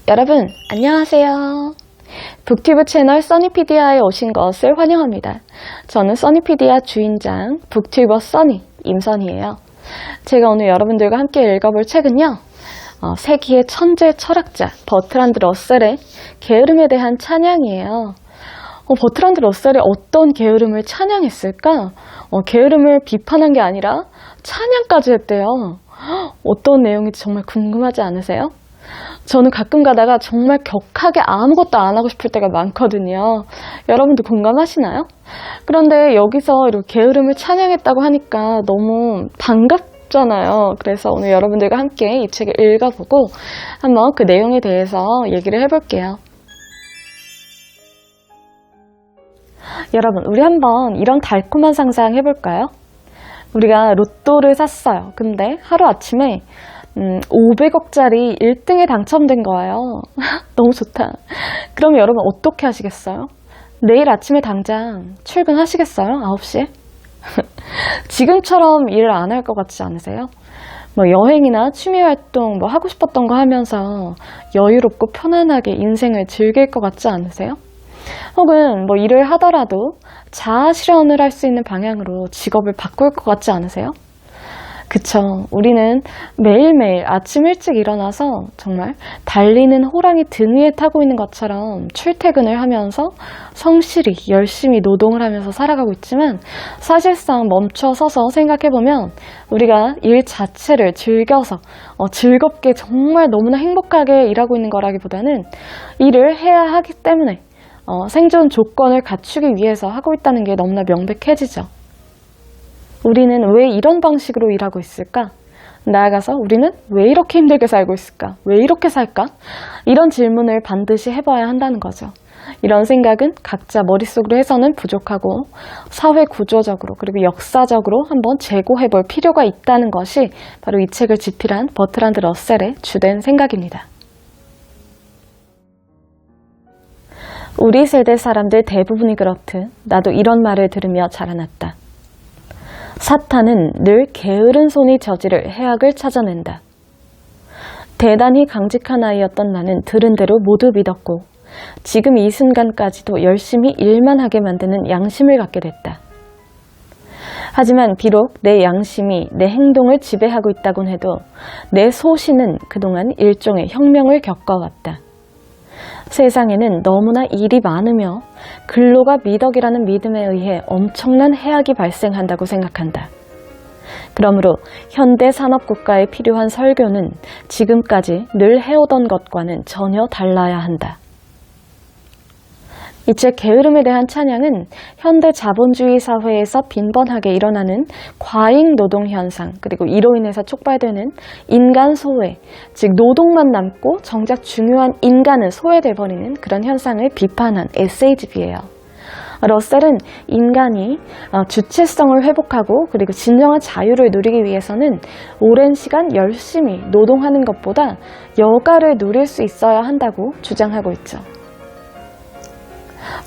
여러분 안녕하세요. 북튜브 채널 써니피디아에 오신 것을 환영합니다. 저는 써니피디아 주인장 북튜버 써니 임선희예요. 제가 오늘 여러분들과 함께 읽어볼 책은요, 세기의 천재 철학자 버트란드 러셀의 게으름에 대한 찬양이에요. 버트란드 러셀이 어떤 게으름을 찬양했을까? 게으름을 비판한 게 아니라 찬양까지 했대요. 어떤 내용인지 정말 궁금하지 않으세요? 저는 가끔 가다가 정말 격하게 아무것도 안 하고 싶을 때가 많거든요. 여러분도 공감하시나요? 그런데 여기서 이렇게 게으름을 찬양했다고 하니까 너무 반갑잖아요. 그래서 오늘 여러분들과 함께 이 책을 읽어보고 한번 그 내용에 대해서 얘기를 해볼게요. 여러분, 우리 한번 이런 달콤한 상상 해볼까요? 우리가 로또를 샀어요. 근데 하루아침에 500억짜리 1등에 당첨된 거예요. 너무 좋다. 그럼 여러분 어떻게 하시겠어요? 내일 아침에 당장 출근하시겠어요? 9시에? 지금처럼 일을 안 할 것 같지 않으세요? 여행이나 취미활동 하고 싶었던 거 하면서 여유롭고 편안하게 인생을 즐길 것 같지 않으세요? 혹은 일을 하더라도 자아 실현을 할 수 있는 방향으로 직업을 바꿀 것 같지 않으세요? 그쵸. 우리는 매일매일 아침 일찍 일어나서 정말 달리는 호랑이 등 위에 타고 있는 것처럼 출퇴근을 하면서 성실히 열심히 노동을 하면서 살아가고 있지만, 사실상 멈춰서서 생각해보면 우리가 일 자체를 즐겨서 즐겁게 정말 너무나 행복하게 일하고 있는 거라기보다는 일을 해야 하기 때문에 생존 조건을 갖추기 위해서 하고 있다는 게 너무나 명백해지죠. 우리는 왜 이런 방식으로 일하고 있을까? 나아가서 우리는 왜 이렇게 힘들게 살고 있을까? 왜 이렇게 살까? 이런 질문을 반드시 해봐야 한다는 거죠. 이런 생각은 각자 머릿속으로 해서는 부족하고 사회 구조적으로 그리고 역사적으로 한번 재고해볼 필요가 있다는 것이 바로 이 책을 집필한 버트란드 러셀의 주된 생각입니다. 우리 세대 사람들 대부분이 그렇듯 나도 이런 말을 들으며 자라났다. 사탄은 늘 게으른 손이 저지를 해악을 찾아낸다. 대단히 강직한 아이였던 나는 들은 대로 모두 믿었고 지금 이 순간까지도 열심히 일만 하게 만드는 양심을 갖게 됐다. 하지만 비록 내 양심이 내 행동을 지배하고 있다곤 해도 내 소신은 그동안 일종의 혁명을 겪어왔다. 세상에는 너무나 일이 많으며 근로가 미덕이라는 믿음에 의해 엄청난 해악이 발생한다고 생각한다. 그러므로 현대 산업국가에 필요한 설교는 지금까지 늘 해오던 것과는 전혀 달라야 한다. 이 책 게으름에 대한 찬양은 현대 자본주의 사회에서 빈번하게 일어나는 과잉 노동 현상, 그리고 이로 인해서 촉발되는 인간 소외, 즉 노동만 남고 정작 중요한 인간은 소외돼 버리는 그런 현상을 비판한 에세이집이에요. 러셀은 인간이 주체성을 회복하고 그리고 진정한 자유를 누리기 위해서는 오랜 시간 열심히 노동하는 것보다 여가를 누릴 수 있어야 한다고 주장하고 있죠.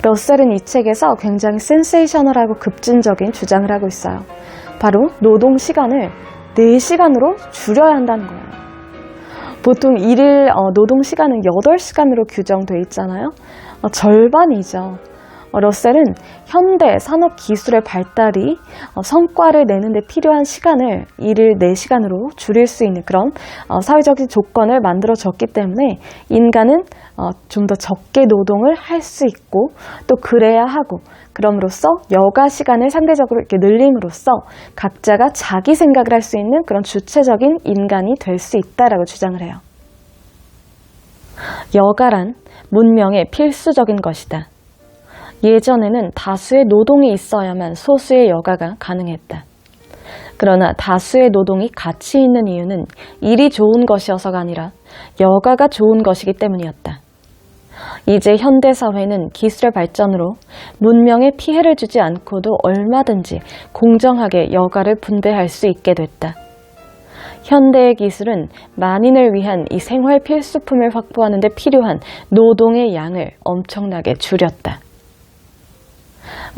러셀은 이 책에서 굉장히 센세이셔널하고 급진적인 주장을 하고 있어요. 바로 노동 시간을 4시간으로 줄여야 한다는 거예요. 보통 일일 노동 시간은 8시간으로 규정돼 있잖아요. 절반이죠. 러셀은 현대 산업 기술의 발달이 성과를 내는 데 필요한 시간을 일일 4시간으로 줄일 수 있는 그런 사회적인 조건을 만들어줬기 때문에 인간은 좀 더 적게 노동을 할 수 있고 또 그래야 하고, 그럼으로써 여가 시간을 상대적으로 이렇게 늘림으로써 각자가 자기 생각을 할 수 있는 그런 주체적인 인간이 될 수 있다라고 주장을 해요. 여가란 문명의 필수적인 것이다. 예전에는 다수의 노동이 있어야만 소수의 여가가 가능했다. 그러나 다수의 노동이 가치 있는 이유는 일이 좋은 것이어서가 아니라 여가가 좋은 것이기 때문이었다. 이제 현대사회는 기술의 발전으로 문명에 피해를 주지 않고도 얼마든지 공정하게 여가를 분배할 수 있게 됐다. 현대의 기술은 만인을 위한 이 생활 필수품을 확보하는 데 필요한 노동의 양을 엄청나게 줄였다.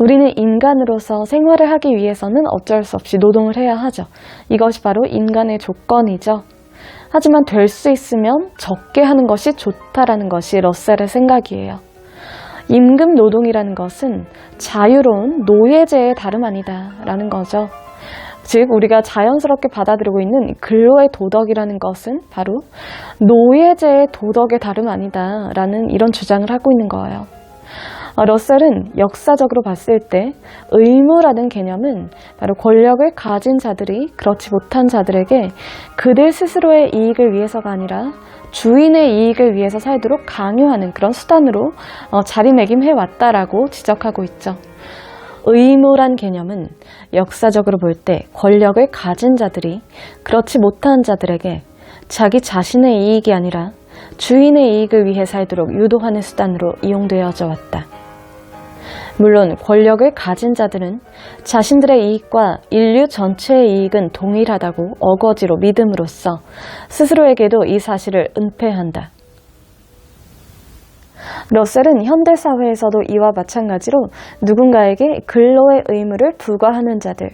우리는 인간으로서 생활을 하기 위해서는 어쩔 수 없이 노동을 해야 하죠. 이것이 바로 인간의 조건이죠. 하지만 될 수 있으면 적게 하는 것이 좋다라는 것이 러셀의 생각이에요. 임금 노동이라는 것은 자유로운 노예제의 다름 아니다 라는 거죠. 즉 우리가 자연스럽게 받아들이고 있는 근로의 도덕이라는 것은 바로 노예제의 도덕의 다름 아니다 라는 이런 주장을 하고 있는 거예요. 러셀은 역사적으로 봤을 때 의무라는 개념은 바로 권력을 가진 자들이 그렇지 못한 자들에게 그들 스스로의 이익을 위해서가 아니라 주인의 이익을 위해서 살도록 강요하는 그런 수단으로 자리매김해왔다라고 지적하고 있죠. 의무란 개념은 역사적으로 볼 때 권력을 가진 자들이 그렇지 못한 자들에게 자기 자신의 이익이 아니라 주인의 이익을 위해 살도록 유도하는 수단으로 이용되어져 왔다. 물론 권력을 가진 자들은 자신들의 이익과 인류 전체의 이익은 동일하다고 어거지로 믿음으로써 스스로에게도 이 사실을 은폐한다. 러셀은 현대사회에서도 이와 마찬가지로 누군가에게 근로의 의무를 부과하는 자들,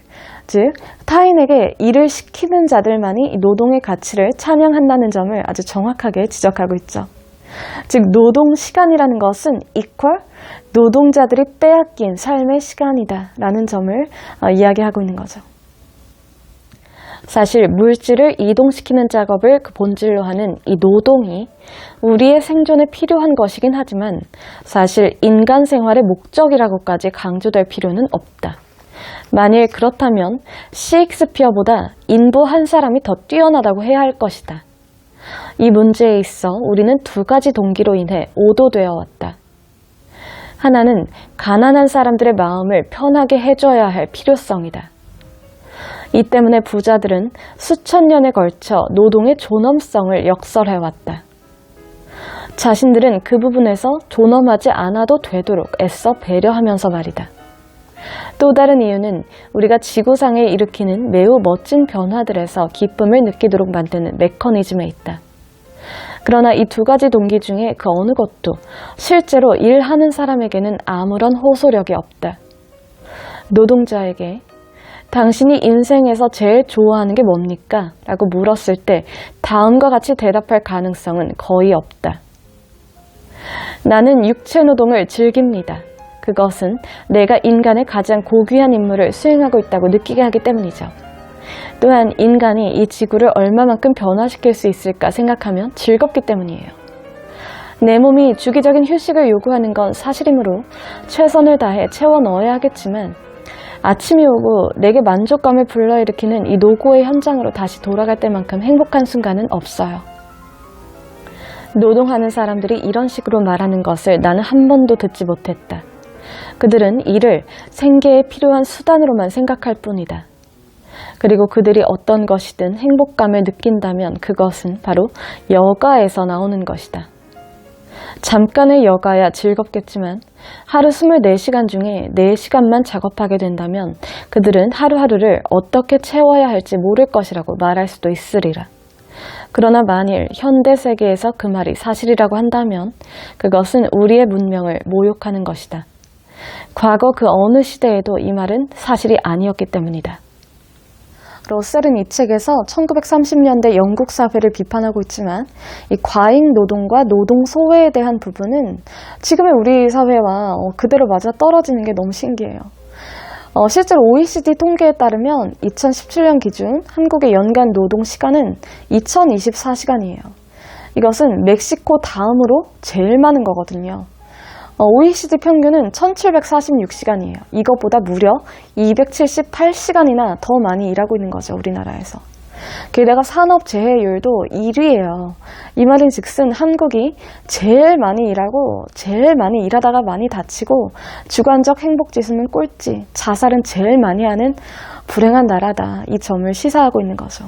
즉 타인에게 일을 시키는 자들만이 노동의 가치를 찬양한다는 점을 아주 정확하게 지적하고 있죠. 즉 노동시간이라는 것은 equal 노동자들이 빼앗긴 삶의 시간이다 라는 점을 이야기하고 있는 거죠. 사실 물질을 이동시키는 작업을 그 본질로 하는 이 노동이 우리의 생존에 필요한 것이긴 하지만 사실 인간 생활의 목적이라고까지 강조될 필요는 없다. 만일 그렇다면 셰익스피어보다 인부 한 사람이 더 뛰어나다고 해야 할 것이다. 이 문제에 있어 우리는 두 가지 동기로 인해 오도되어 왔다. 하나는 가난한 사람들의 마음을 편하게 해줘야 할 필요성이다. 이 때문에 부자들은 수천 년에 걸쳐 노동의 존엄성을 역설해왔다. 자신들은 그 부분에서 존엄하지 않아도 되도록 애써 배려하면서 말이다. 또 다른 이유는 우리가 지구상에 일으키는 매우 멋진 변화들에서 기쁨을 느끼도록 만드는 메커니즘에 있다. 그러나 이 두 가지 동기 중에 그 어느 것도 실제로 일하는 사람에게는 아무런 호소력이 없다. 노동자에게 당신이 인생에서 제일 좋아하는 게 뭡니까? 라고 물었을 때 다음과 같이 대답할 가능성은 거의 없다. 나는 육체 노동을 즐깁니다. 그것은 내가 인간의 가장 고귀한 임무를 수행하고 있다고 느끼게 하기 때문이죠. 또한 인간이 이 지구를 얼마만큼 변화시킬 수 있을까 생각하면 즐겁기 때문이에요. 내 몸이 주기적인 휴식을 요구하는 건 사실이므로 최선을 다해 채워 넣어야 하겠지만 아침이 오고 내게 만족감을 불러일으키는 이 노고의 현장으로 다시 돌아갈 때만큼 행복한 순간은 없어요. 노동하는 사람들이 이런 식으로 말하는 것을 나는 한 번도 듣지 못했다. 그들은 이를 생계에 필요한 수단으로만 생각할 뿐이다. 그리고 그들이 어떤 것이든 행복감을 느낀다면 그것은 바로 여가에서 나오는 것이다. 잠깐의 여가야 즐겁겠지만 하루 24시간 중에 4시간만 작업하게 된다면 그들은 하루하루를 어떻게 채워야 할지 모를 것이라고 말할 수도 있으리라. 그러나 만일 현대 세계에서 그 말이 사실이라고 한다면 그것은 우리의 문명을 모욕하는 것이다. 과거 그 어느 시대에도 이 말은 사실이 아니었기 때문이다. 러셀은 이 책에서 1930년대 영국 사회를 비판하고 있지만 이 과잉 노동과 노동 소외에 대한 부분은 지금의 우리 사회와 그대로 맞아 떨어지는 게 너무 신기해요. 실제로 OECD 통계에 따르면 2017년 기준 한국의 연간 노동 시간은 2024시간이에요. 이것은 멕시코 다음으로 제일 많은 거거든요. OECD 평균은 1746시간이에요. 이것보다 무려 278시간이나 더 많이 일하고 있는 거죠, 우리나라에서. 게다가 산업재해율도 1위예요. 이 말인 즉슨 한국이 제일 많이 일하고 제일 많이 일하다가 많이 다치고 주관적 행복지수는 꼴찌, 자살은 제일 많이 하는 불행한 나라다. 이 점을 시사하고 있는 거죠.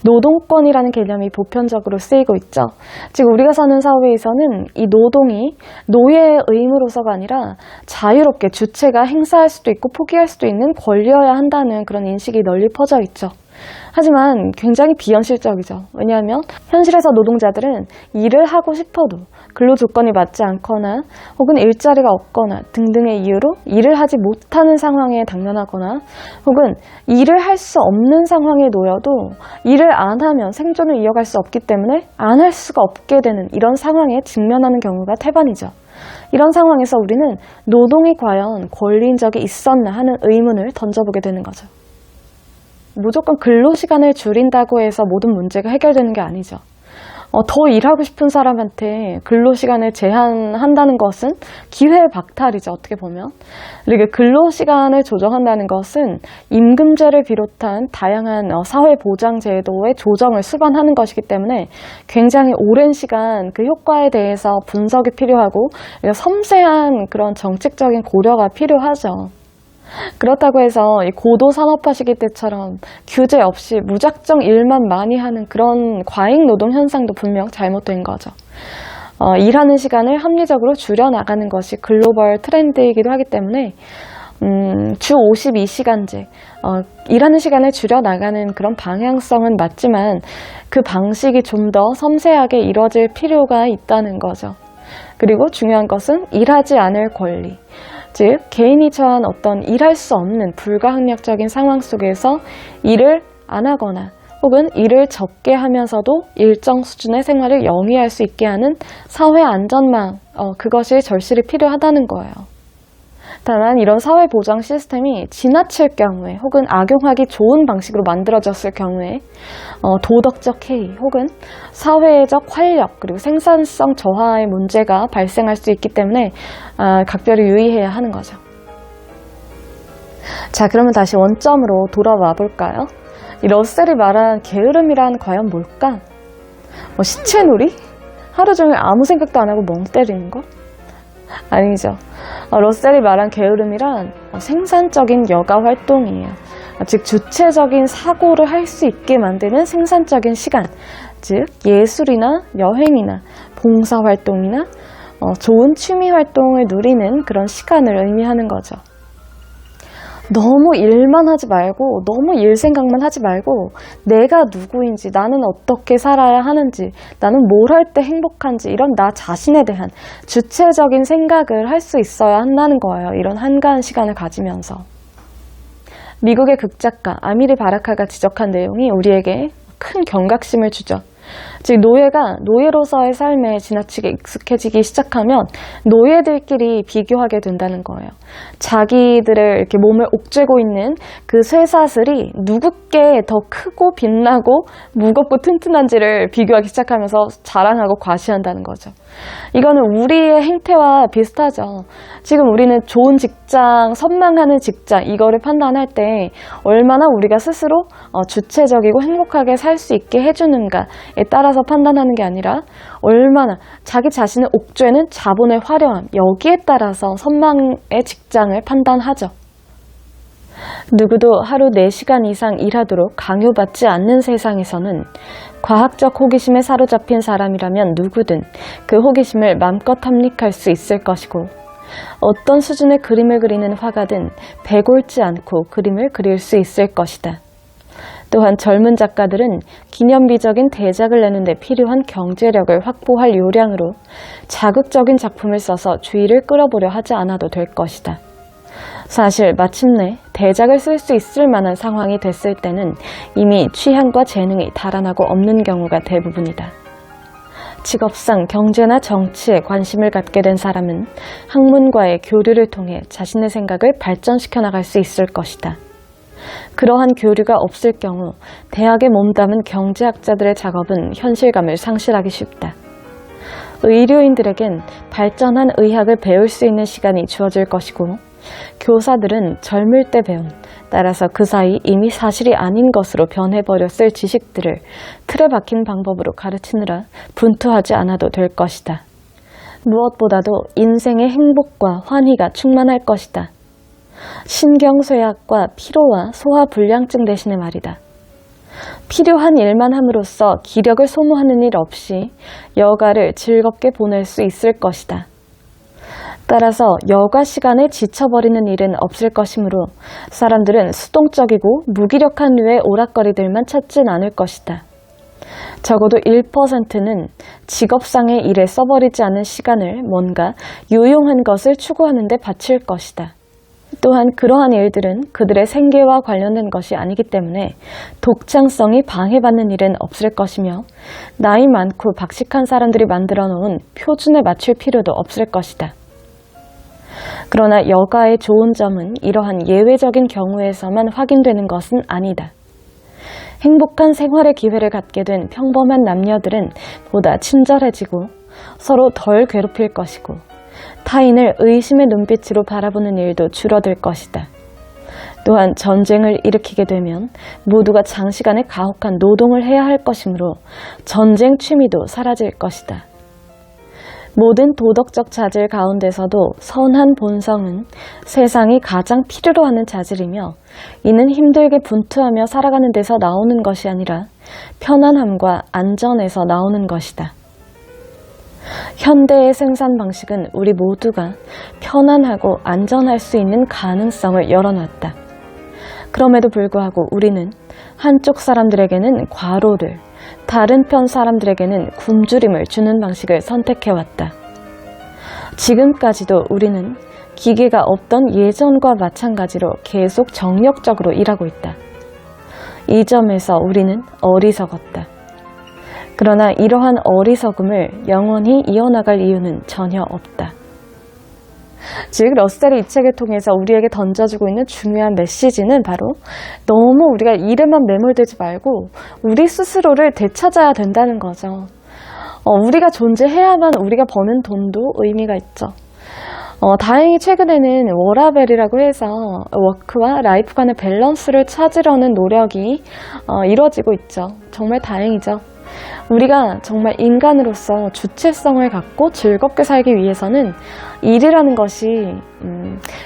노동권이라는 개념이 보편적으로 쓰이고 있죠. 즉 우리가 사는 사회에서는 이 노동이 노예의 의무로서가 아니라 자유롭게 주체가 행사할 수도 있고 포기할 수도 있는 권리여야 한다는 그런 인식이 널리 퍼져 있죠. 하지만 굉장히 비현실적이죠. 왜냐하면 현실에서 노동자들은 일을 하고 싶어도 근로 조건이 맞지 않거나 혹은 일자리가 없거나 등등의 이유로 일을 하지 못하는 상황에 당면하거나 혹은 일을 할 수 없는 상황에 놓여도 일을 안 하면 생존을 이어갈 수 없기 때문에 안 할 수가 없게 되는 이런 상황에 직면하는 경우가 태반이죠. 이런 상황에서 우리는 노동이 과연 권리인 적이 있었나 하는 의문을 던져보게 되는 거죠. 무조건 근로시간을 줄인다고 해서 모든 문제가 해결되는 게 아니죠. 더 일하고 싶은 사람한테 근로시간을 제한한다는 것은 기회박탈이죠, 어떻게 보면. 그리고 근로시간을 조정한다는 것은 임금제를 비롯한 다양한 사회보장제도의 조정을 수반하는 것이기 때문에 굉장히 오랜 시간 그 효과에 대해서 분석이 필요하고 섬세한 그런 정책적인 고려가 필요하죠. 그렇다고 해서 이 고도 산업화 시기 때처럼 규제 없이 무작정 일만 많이 하는 그런 과잉 노동 현상도 분명 잘못된 거죠. 일하는 시간을 합리적으로 줄여나가는 것이 글로벌 트렌드이기도 하기 때문에 주 52시간제, 일하는 시간을 줄여나가는 그런 방향성은 맞지만 그 방식이 좀 더 섬세하게 이뤄질 필요가 있다는 거죠. 그리고 중요한 것은 일하지 않을 권리. 즉, 개인이 처한 어떤 일할 수 없는 불가항력적인 상황 속에서 일을 안 하거나 혹은 일을 적게 하면서도 일정 수준의 생활을 영위할 수 있게 하는 사회 안전망, 그것이 절실히 필요하다는 거예요. 다만 이런 사회 보장 시스템이 지나칠 경우에 혹은 악용하기 좋은 방식으로 만들어졌을 경우에 도덕적 해이 혹은 사회적 활력 그리고 생산성 저하의 문제가 발생할 수 있기 때문에 각별히 유의해야 하는 거죠. 자, 그러면 다시 원점으로 돌아와 볼까요? 이 러셀이 말한 게으름이란 과연 뭘까? 시체놀이? 하루 종일 아무 생각도 안 하고 멍 때리는 거? 아니죠. 러셀이 말한 게으름이란 생산적인 여가 활동이에요. 즉 주체적인 사고를 할 수 있게 만드는 생산적인 시간, 즉 예술이나 여행이나 봉사활동이나 좋은 취미 활동을 누리는 그런 시간을 의미하는 거죠. 너무 일만 하지 말고 너무 일 생각만 하지 말고 내가 누구인지, 나는 어떻게 살아야 하는지, 나는 뭘 할 때 행복한지, 이런 나 자신에 대한 주체적인 생각을 할 수 있어야 한다는 거예요. 이런 한가한 시간을 가지면서. 미국의 극작가 아미리 바라카가 지적한 내용이 우리에게 큰 경각심을 주죠. 즉 노예가 노예로서의 삶에 지나치게 익숙해지기 시작하면 노예들끼리 비교하게 된다는 거예요. 자기들을 이렇게 몸을 옥죄고 있는 그 쇠사슬이 누구께 더 크고 빛나고 무겁고 튼튼한지를 비교하기 시작하면서 자랑하고 과시한다는 거죠. 이거는 우리의 행태와 비슷하죠. 지금 우리는 좋은 직장, 선망하는 직장, 이거를 판단할 때 얼마나 우리가 스스로 주체적이고 행복하게 살 수 있게 해주는가에 따라서 판단하는 게 아니라 얼마나 자기 자신을 옥죄는 자본의 화려함, 여기에 따라서 선망의 직장을 판단하죠. 누구도 하루 4시간 이상 일하도록 강요받지 않는 세상에서는 과학적 호기심에 사로잡힌 사람이라면 누구든 그 호기심을 맘껏 탐닉할 수 있을 것이고, 어떤 수준의 그림을 그리는 화가든 배골지 않고 그림을 그릴 수 있을 것이다. 또한 젊은 작가들은 기념비적인 대작을 내는 데 필요한 경제력을 확보할 요량으로 자극적인 작품을 써서 주의를 끌어보려 하지 않아도 될 것이다. 사실 마침내 대작을 쓸 수 있을 만한 상황이 됐을 때는 이미 취향과 재능이 달아나고 없는 경우가 대부분이다. 직업상 경제나 정치에 관심을 갖게 된 사람은 학문과의 교류를 통해 자신의 생각을 발전시켜 나갈 수 있을 것이다. 그러한 교류가 없을 경우 대학에 몸담은 경제학자들의 작업은 현실감을 상실하기 쉽다. 의료인들에겐 발전한 의학을 배울 수 있는 시간이 주어질 것이고, 교사들은 젊을 때 배운, 따라서 그 사이 이미 사실이 아닌 것으로 변해버렸을 지식들을 틀에 박힌 방법으로 가르치느라 분투하지 않아도 될 것이다. 무엇보다도 인생의 행복과 환희가 충만할 것이다. 신경쇠약과 피로와 소화불량증 대신에 말이다. 필요한 일만 함으로써 기력을 소모하는 일 없이 여가를 즐겁게 보낼 수 있을 것이다. 따라서 여가 시간에 지쳐버리는 일은 없을 것이므로 사람들은 수동적이고 무기력한 류의 오락거리들만 찾진 않을 것이다. 적어도 1%는 직업상의 일에 써버리지 않은 시간을 뭔가 유용한 것을 추구하는 데 바칠 것이다. 또한 그러한 일들은 그들의 생계와 관련된 것이 아니기 때문에 독창성이 방해받는 일은 없을 것이며 나이 많고 박식한 사람들이 만들어 놓은 표준에 맞출 필요도 없을 것이다. 그러나 여가의 좋은 점은 이러한 예외적인 경우에서만 확인되는 것은 아니다. 행복한 생활의 기회를 갖게 된 평범한 남녀들은 보다 친절해지고 서로 덜 괴롭힐 것이고 타인을 의심의 눈빛으로 바라보는 일도 줄어들 것이다. 또한 전쟁을 일으키게 되면 모두가 장시간의 가혹한 노동을 해야 할 것이므로 전쟁 취미도 사라질 것이다. 모든 도덕적 자질 가운데서도 선한 본성은 세상이 가장 필요로 하는 자질이며 이는 힘들게 분투하며 살아가는 데서 나오는 것이 아니라 편안함과 안전에서 나오는 것이다. 현대의 생산 방식은 우리 모두가 편안하고 안전할 수 있는 가능성을 열어놨다. 그럼에도 불구하고 우리는 한쪽 사람들에게는 과로를, 다른 편 사람들에게는 굶주림을 주는 방식을 선택해왔다. 지금까지도 우리는 기계가 없던 예전과 마찬가지로 계속 정력적으로 일하고 있다. 이 점에서 우리는 어리석었다. 그러나 이러한 어리석음을 영원히 이어나갈 이유는 전혀 없다. 즉 러셀이 이 책을 통해서 우리에게 던져주고 있는 중요한 메시지는 바로 너무 우리가 일에만 매몰되지 말고 우리 스스로를 되찾아야 된다는 거죠. 우리가 존재해야만 우리가 버는 돈도 의미가 있죠. 다행히 최근에는 워라벨이라고 해서 워크와 라이프 간의 밸런스를 찾으려는 노력이 이루어지고 있죠. 정말 다행이죠. 우리가 정말 인간으로서 주체성을 갖고 즐겁게 살기 위해서는 일이라는 것이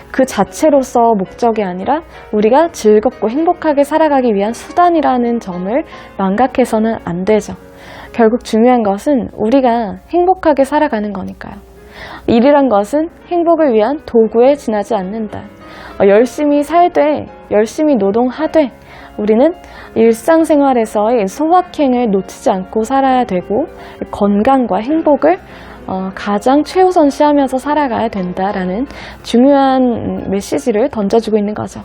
그 자체로서 목적이 아니라 우리가 즐겁고 행복하게 살아가기 위한 수단이라는 점을 망각해서는 안 되죠. 결국 중요한 것은 우리가 행복하게 살아가는 거니까요. 일이란 것은 행복을 위한 도구에 지나지 않는다. 열심히 살되 열심히 노동하되 우리는 일상생활에서의 소확행을 놓치지 않고 살아야 되고 건강과 행복을 가장 최우선시하면서 살아가야 된다라는 중요한 메시지를 던져주고 있는 거죠.